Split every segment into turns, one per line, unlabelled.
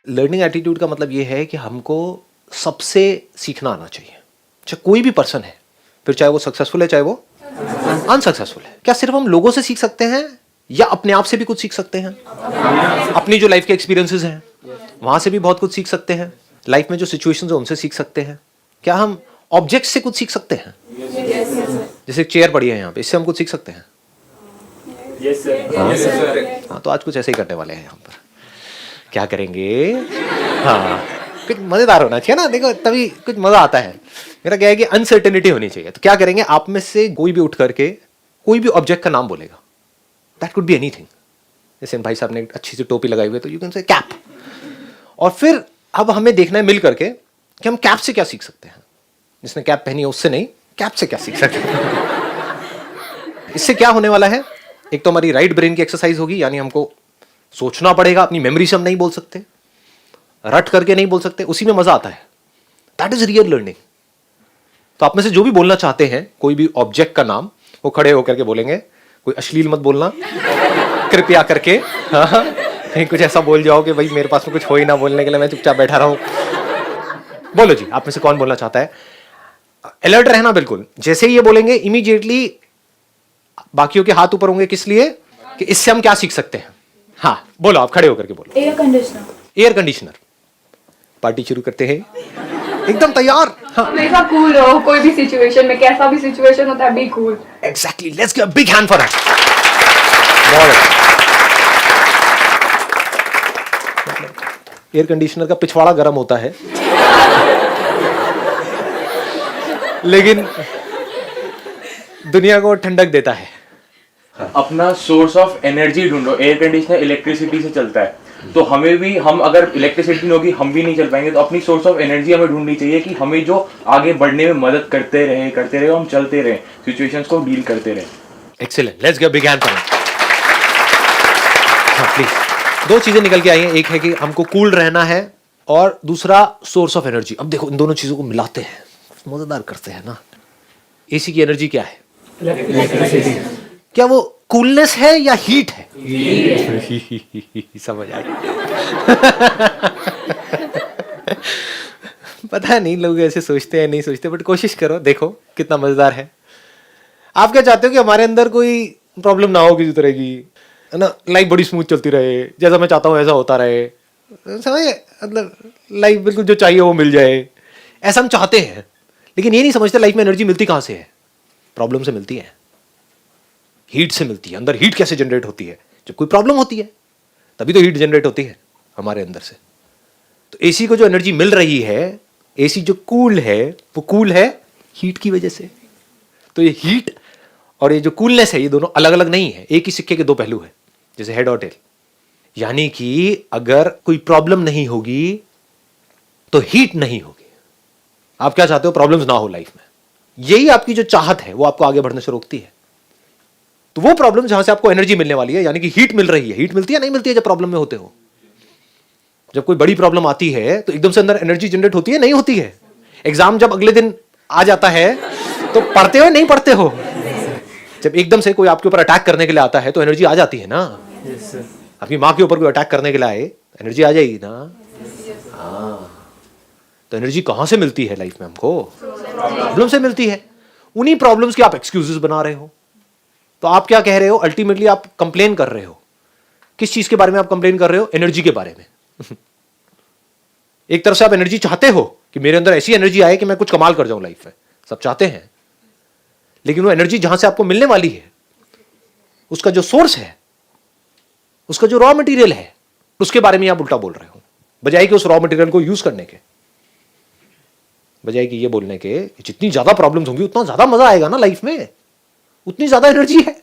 Learning attitude का मतलब ये है कि हमको सबसे सीखना आना चाहिए, चाहे कोई भी पर्सन है, फिर चाहे वो सक्सेसफुल है चाहे वो अनसक्सेसफुल है। क्या सिर्फ हम लोगों से सीख सकते हैं या अपने आप से भी कुछ सीख सकते हैं? अपनी जो लाइफ के एक्सपीरियंसेस हैं वहां से भी बहुत कुछ सीख सकते हैं। लाइफ में जो सिचुएशंस है उनसे सीख सकते हैं। क्या हम ऑब्जेक्ट से कुछ सीख सकते हैं? जैसे एक चेयर पड़ी है यहाँ पे, इससे हम कुछ सीख सकते हैं? हाँ, तो आज कुछ ऐसे ही करने वाले हैं यहाँ पर। क्या करेंगे? हाँ, कुछ मजेदार होना चाहिए ना, देखो तभी कुछ मजा आता है। मेरा क्या है कि अनसर्टेनिटी होनी चाहिए। तो क्या करेंगे, आप में से कोई भी उठ करके कोई भी ऑब्जेक्ट का नाम बोलेगा। That could be anything. जैसे भाई साहब ने एक अच्छी सी टोपी लगाई हुई है तो यू कैन से कैप। और फिर अब हमें देखना है मिल करके कि हम कैप से क्या सीख सकते हैं। जिसने कैप पहनी है उससे नहीं, कैप से क्या सीख सकते हैं। इससे क्या होने वाला है, एक तो हमारी राइट ब्रेन की एक्सरसाइज होगी, यानी हमको सोचना पड़ेगा, अपनी मेमोरी से हम नहीं बोल सकते, रट करके नहीं बोल सकते, उसी में मजा आता है। That is real learning. तो आप में से जो भी बोलना चाहते हैं कोई भी ऑब्जेक्ट का नाम, वो खड़े होकर के बोलेंगे। कोई अश्लील मत बोलना कृपया करके। हाँ, कहीं कुछ ऐसा बोल जाओ कि भाई मेरे पास में कुछ हो ही ना बोलने के लिए, मैं चुपचाप बैठा रहूं। बोलो जी, आप में से कौन बोलना चाहता है? अलर्ट रहना बिल्कुल। जैसे ही ये बोलेंगे इमीडिएटली बाकियों के हाथ ऊपर होंगे। किस लिए? कि इससे हम क्या सीख सकते हैं। हाँ बोलो, आप खड़े होकर के बोलो।
Air conditioner.
Air conditioner. Party शुरू करते हैं, एकदम तैयार। हाँ,
हमेशा कूल रहो, कोई भी सिचुएशन में, कैसा भी सिचुएशन होता है, be cool.
Exactly, let's give a big hand for that. Air conditioner का पिछवाड़ा गर्म होता है लेकिन दुनिया को ठंडक देता है।
अपना सोर्स ऑफ एनर्जी ढूंढो। एयर कंडीशनर इलेक्ट्रिसिटी से चलता है, तो हमें भी, हम अगर इलेक्ट्रिसिटी नहीं होगी हम भी नहीं चल पाएंगे। तो अपनी सोर्स ऑफ एनर्जी हमें ढूंढनी चाहिए कि हमें जो आगे बढ़ने में मदद करते रहे, हम चलते रहे, सिचुएशंस को डील करते रहे।
Excellent, let's give big hand for it. हाँ प्लीज। दो चीजें निकल के आई हैं, एक है कि हमको कूल रहना है और दूसरा सोर्स ऑफ एनर्जी। अब देखो इन दोनों चीजों को मिलाते हैं, मजेदार करते हैं ना। एसी की एनर्जी क्या है? क्या वो कूलनेस है या हीट है? समझ आ गया। पता नहीं लोग ऐसे सोचते हैं नहीं सोचते, बट कोशिश करो, देखो कितना मजेदार है। आप क्या चाहते हो कि हमारे अंदर कोई प्रॉब्लम ना हो किसी तरह की, है ना? लाइफ बड़ी स्मूथ चलती रहे, जैसा मैं चाहता हूँ ऐसा होता रहे, समझे? मतलब लाइफ बिल्कुल जो चाहिए वो मिल जाए, ऐसा हम चाहते हैं। लेकिन ये नहीं समझते लाइफ में एनर्जी मिलती कहाँ से है। प्रॉब्लम से मिलती है, हीट से मिलती है। अंदर हीट कैसे जनरेट होती है? जब कोई प्रॉब्लम होती है तभी तो हीट जनरेट होती है हमारे अंदर से। तो एसी को जो एनर्जी मिल रही है, एसी जो कूल है, वो कूल है हीट की वजह से। तो ये हीट और ये जो कूलनेस है, ये दोनों अलग अलग नहीं है, एक ही सिक्के के दो पहलू है, जैसे हेड और टेल। यानी कि अगर कोई प्रॉब्लम नहीं होगी तो हीट नहीं होगी। आप क्या चाहते हो? प्रॉब्लम्स ना हो लाइफ में। यही आपकी जो चाहत है वो आपको आगे बढ़ने से रोकती है। तो वो प्रॉब्लम जहां से आपको एनर्जी मिलने वाली है, यानी कि हीट मिल रही है। हीट मिलती है नहीं मिलती है जब प्रॉब्लम में होते हो? जब कोई बड़ी प्रॉब्लम आती है तो एकदम से अंदर एनर्जी जनरेट होती है नहीं होती है? एग्जाम जब अगले दिन आ जाता है तो पढ़ते हो नहीं पढ़ते हो? जब एकदम से कोई आपके ऊपर अटैक करने के लिए आता है तो एनर्जी आ जाती है ना। आपकी माँ के ऊपर कोई अटैक करने के लिए आए, एनर्जी आ जाएगी ना। हाँ, तो एनर्जी कहां से मिलती है लाइफ में? हमको प्रॉब्लम से मिलती है। उन्हीं प्रॉब्लम्स के आप एक्सक्यूजेस बना रहे हो। तो आप क्या कह रहे हो? अल्टीमेटली आप कंप्लेन कर रहे हो। किस चीज के बारे में आप कंप्लेन कर रहे हो? एनर्जी के बारे में। एक तरफ से आप एनर्जी चाहते हो कि मेरे अंदर ऐसी एनर्जी आए कि मैं कुछ कमाल कर जाऊं लाइफ में, सब चाहते हैं। लेकिन वो एनर्जी जहां से आपको मिलने वाली है, उसका जो सोर्स है, उसका जो रॉ मटेरियल है, उसके बारे में आप उल्टा बोल रहे हो। बजाय कि उस रॉ मटेरियल को यूज करने के, बजाय कि ये बोलने के जितनी ज्यादा प्रॉब्लम्स होंगी उतना ज्यादा मजा आएगा ना लाइफ में, उतनी ज्यादा एनर्जी है।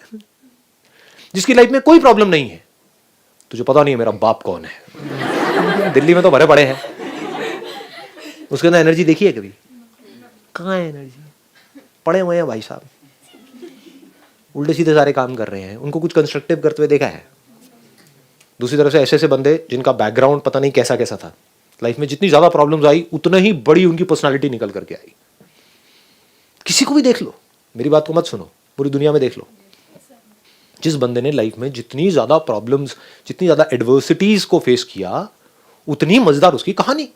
जिसकी लाइफ में कोई प्रॉब्लम नहीं है, तुझे पता नहीं है मेरा बाप कौन है, दिल्ली में तो भरे पड़े हैं, उसके अंदर एनर्जी देखी है कभी? कहाँ है एनर्जी? पड़े हुए हैं भाई साहब, उल्टे सीधे सारे काम कर रहे हैं। उनको कुछ कंस्ट्रक्टिव करते हुए देखा है? दूसरी तरफ से ऐसे ऐसे बंदे जिनका बैकग्राउंड पता नहीं कैसा कैसा था, लाइफ में जितनी ज्यादा प्रॉब्लम्स आई उतना ही बड़ी उनकी पर्सनालिटी निकल करके आई। किसी को भी देख लो, मेरी बात को मत सुनो, पूरी दुनिया में देख लो, जिस बंदे ने लाइफ में जितनी ज्यादा प्रॉब्लम्स, जितनी ज्यादा एडवर्सिटीज को फेस किया, उतनी मजेदार उसकी कहानी,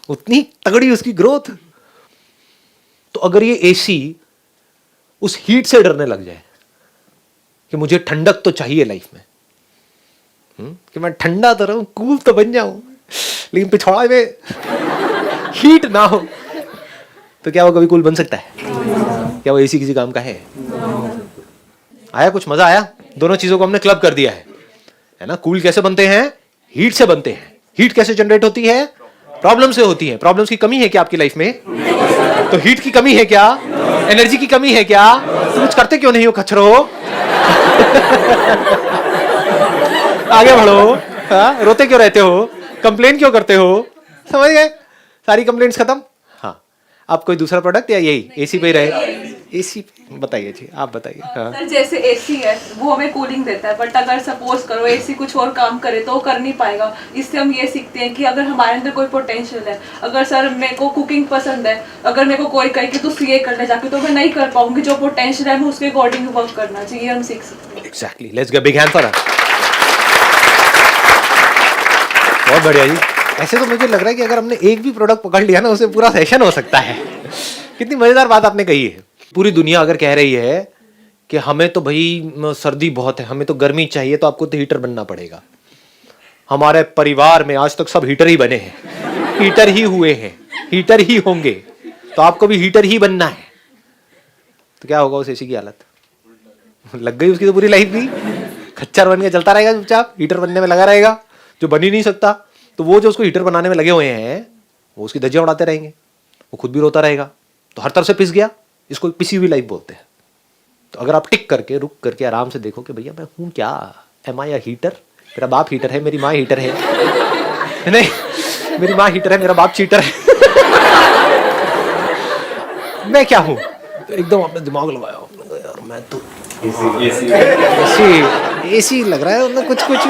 उतनी तगड़ी उसकी ग्रोथ। तो अगर ये एसी उस हीट से डरने लग जाए कि मुझे ठंडक तो चाहिए लाइफ में, कि मैं ठंडा तो रहूं, कूल तो बन जाऊं, लेकिन पिछवाड़े में हीट ना हो, तो क्या वो कभी कूल बन सकता है? क्या वो एसी किसी काम का है? आया कुछ मजा आया? दोनों चीजों को हमने क्लब कर दिया है ना। कूल कैसे बनते हैं? हीट से बनते हैं। हीट कैसे जनरेट होती है? प्रॉब्लम से होती है। प्रॉब्लम्स की कमी है क्या आपकी लाइफ में? तो हीट की कमी है क्या? एनर्जी की कमी है क्या? तो कुछ करते क्यों नहीं हो खच्चरो? आगे बढ़ो। हाँ, रोते क्यों रहते हो? कंप्लेन क्यों करते हो? समझ गए? सारी कंप्लेंट्स खत्म। हाँ, आप कोई दूसरा प्रोडक्ट या यही एसी पे ही रहे? एसी बताइए जी, आप बताइए। हाँ।
सर जैसे एसी है वो हमें कूलिंग देता है, बट अगर सपोज करो एसी कुछ और काम करे तो वो कर नहीं पाएगा। इससे हम ये सीखते हैं कि अगर हमारे अंदर कोई पोटेंशियल है, अगर सर मेरे को कुकिंग पसंद है, अगर मेरे को कोई कहे कि तू सीए कर ले जाके, तो मैं नहीं कर पाऊंगी। जो पोटेंशियल है हमें उसके अकॉर्डिंग वर्क करना चाहिए, हम सीख सकते हैं।
Exactly, let's give big hand for her. बहुत बढ़िया जी। ऐसे तो मुझे लग रहा है कि अगर हमने एक भी प्रोडक्ट पकड़ लिया ना, उससे पूरा सेशन हो सकता है। कितनी मजेदार बात आपने कही है। पूरी दुनिया अगर कह रही है कि हमें तो भाई सर्दी बहुत है, हमें तो गर्मी चाहिए, तो आपको तो हीटर बनना पड़ेगा। हमारे परिवार में आज तक सब हीटर ही बने हैं, हीटर ही हुए हैं, हीटर ही होंगे, तो आपको भी हीटर ही बनना है। तो क्या होगा उस एसी की हालत? लग गई उसकी तो पूरी लाइफ भी, खच्चर बन के चलता रहेगा चुपचाप, हीटर बनने में लगा रहेगा। जो बन ही नहीं सकता, तो वो जो उसको हीटर बनाने में लगे हुए हैं, वो उसकी धज्जियां उड़ाते रहेंगे, वो खुद भी रोता रहेगा। तो हर तरफ से पिस गया, इसको पिसी हुई लाइफ बोलते हैं। तो अगर आप टिक करके, रुक करके आराम से देखो कि भैया मैं हूं क्या? Am I a heater? मेरा बाप हीटर है, मेरी माँ हीटर है। नहीं, मेरी माँ हीटर है, मेरा बाप चीटर है। मैं क्या हूं? तो एकदम आपने दिमाग लगाया, यार मैं तो एसी लग रहा है, मतलब कुछ कुछ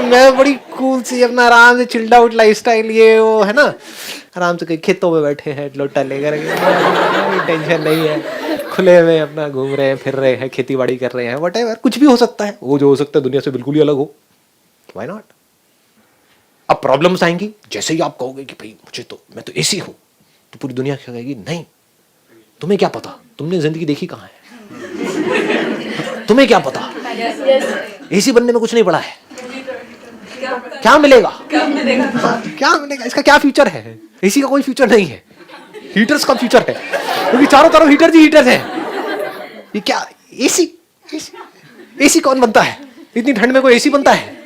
मैं बड़ी कूल सी अपना आराम से चिल्ड आउट लाइफस्टाइल, ये वो है ना, आराम से कहीं खेतों में बैठे हैं लोटा लेकर, कोई टेंशन नहीं है, खुले में अपना घूम रहे हैं, फिर रहे हैं, खेती बाड़ी कर रहे हैं, व्हाटएवर, कुछ भी हो सकता है। वो जो हो सकता है दुनिया से बिल्कुल ही अलग हो, व्हाई नॉट? अब प्रॉब्लम्स आएंगी, जैसे ही आप कहोगे कि भाई मुझे तो, मैं तो एसी हूं, तो पूरी दुनिया क्या कहेगी? नहीं, तुम्हें क्या पता, तुमने जिंदगी देखी कहाँ है, तुम्हें क्या पता, एसी बनने में कुछ नहीं पड़ा है, क्या मिलेगा, क्या मिलेगा, इसका क्या फ्यूचर है? एसी का कोई फ्यूचर नहीं है, हीटर्स का फ्यूचर है, क्योंकि चारों तरफ हीटर ही हीटर है। ये क्या एसी? एसी कौन बनता है? इतनी ठंड में कोई एसी बनता है?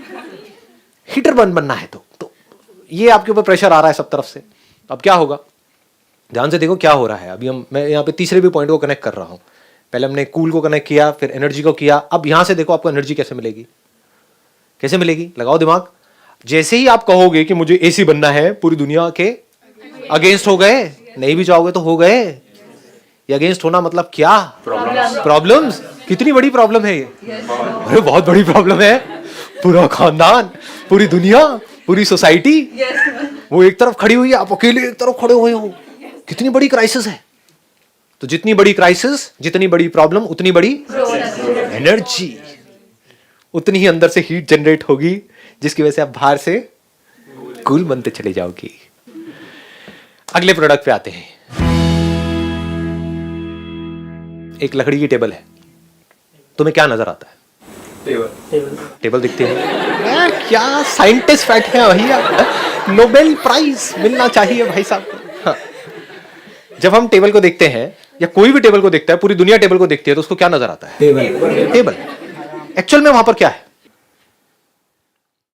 हीटर बनना है तो ये आपके ऊपर प्रेशर आ रहा है सब तरफ से। अब क्या होगा? ध्यान से देखो क्या हो रहा है। अभी मैं यहाँ पे तीसरे भी पॉइंट को कनेक्ट कर रहा हूँ। पहले हमने कूल को कनेक्ट किया, फिर एनर्जी को किया। अब यहां से देखो आपको एनर्जी कैसे मिलेगी, कैसे मिलेगी? लगाओ दिमाग। जैसे ही आप कहोगे कि मुझे एसी बनना है, पूरी दुनिया के अगेंस्ट हो गए, नहीं भी चाहोगे तो हो गए। ये अगेंस्ट होना मतलब क्या? प्रॉब्लम्स। कितनी बड़ी प्रॉब्लम है ये? अरे बहुत बड़ी प्रॉब्लम है। पूरा खानदान, पूरी दुनिया, पूरी सोसाइटी वो एक तरफ खड़ी हुई है, आप अकेले एक तरफ खड़े हुए हो। कितनी बड़ी क्राइसिस है। तो जितनी बड़ी क्राइसिस, जितनी बड़ी प्रॉब्लम, उतनी बड़ी एनर्जी, उतनी ही अंदर से हीट जनरेट होगी, जिसकी वजह से आप बाहर से कूल बनते चले जाओगे। अगले प्रोडक्ट पे आते हैं। एक लकड़ी की टेबल है, तुम्हें क्या नजर आता है? टेबल दिखती है। क्या साइंटिस्ट बैठे हैं भैया, नोबेल प्राइज मिलना चाहिए भाई साहब को। हाँ। जब हम टेबल को देखते हैं, या कोई भी टेबल को देखता है, पूरी दुनिया टेबल को देखती है, तो उसको क्या नजर आता है? टेबल। एक्चुअल में वहां पर क्या है?